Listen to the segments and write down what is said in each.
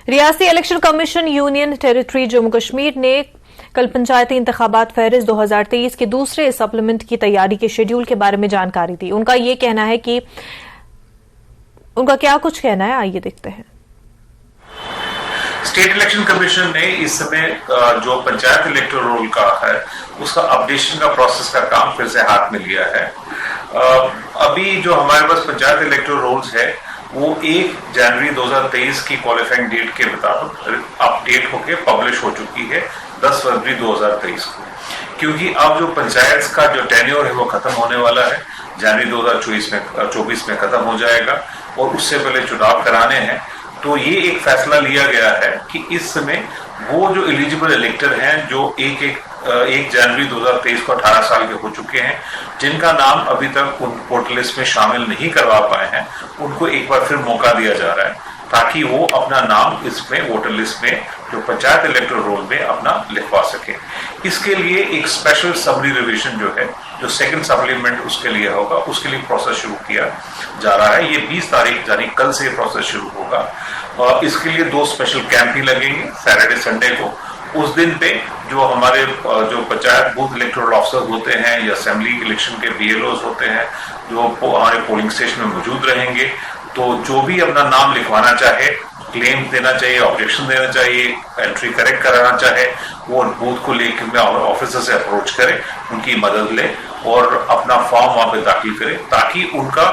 रियासती election commission union territory Jammu Kashmir ने कल पंचायती इंतखाबात फहरिस्त 2023 के दूसरे सप्लीमेंट की तैयारी के शेड्यूल के बारे में जानकारी दी। उनका क्या कुछ कहना है, आइए देखते हैं। स्टेट इलेक्शन कमीशन ने इस समय जो पंचायत इलेक्टोरल रोल का है उसका अपडेशन का प्रोसेस का काम फिर से हाथ में लिया है। अभी जो हमारे पास पंचायत इलेक्टोरल रोल्स है वो 1 जनवरी 2023 की क्वालिफाइंग डेट के मुताबिक अपडेट होकर पब्लिश हो चुकी है 10 फरवरी 2023 को, क्योंकि अब जो पंचायत का जो टेन्योर है वो खत्म होने वाला है, जनवरी 2024 में खत्म हो जाएगा और उससे पहले चुनाव कराने हैं। तो ये एक फैसला लिया गया है कि इस समय वो जो एलिजिबल इलेक्टर हैं जो 1 जनवरी 2023 को 18 साल के हो चुके हैं, जिनका नाम अभी तक उन वोटर लिस्ट में शामिल नहीं करवा पाए हैं, उनको एक बार फिर मौका दिया जा रहा है ताकि वो अपना नाम इसमें वोटर लिस्ट में जो पंचायत इलेक्टोरल रोल में अपना लिखवा सके। इसके लिए एक स्पेशल समरी रिवीजन जो है, जो सेकंड सप्लीमेंट उसके लिए होगा, उसके लिए प्रोसेस शुरू किया जा रहा है। ये 20 तारीख यानी कल से प्रोसेस शुरू होगा और इसके लिए 2 स्पेशल कैंप भी लगेंगे सैटरडे संडे को। उस दिन पे जो हमारे जो पंचायत बूथ इलेक्टोरल ऑफिसर होते हैं या असेंबली इलेक्शन के BLOs होते हैं जो हमारे पोलिंग स्टेशन में मौजूद रहेंगे, तो जो भी अपना नाम लिखवाना चाहे, क्लेम देना चाहिए, ऑब्जेक्शन देना चाहिए, एंट्री करेक्ट कराना चाहे, वो बूथ को लेकर ऑफिसर से अप्रोच करे, उनकी मदद ले और अपना फॉर्म वहां पे दाखिल करे ताकि उनका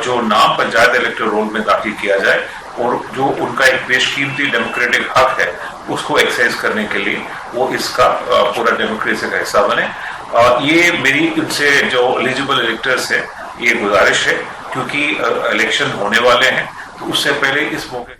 जो नाम पंचायत इलेक्टोरल रोल में दाखिल किया जाए और जो उनका एक बेशकीमती डेमोक्रेटिक हक है उसको एक्सरसाइज करने के लिए वो इसका पूरा डेमोक्रेसी का हिस्सा बने। ये मेरी इनसे जो एलिजिबल इलेक्टर्स है ये गुजारिश है, क्योंकि इलेक्शन होने वाले हैं, तो उससे पहले इस मौके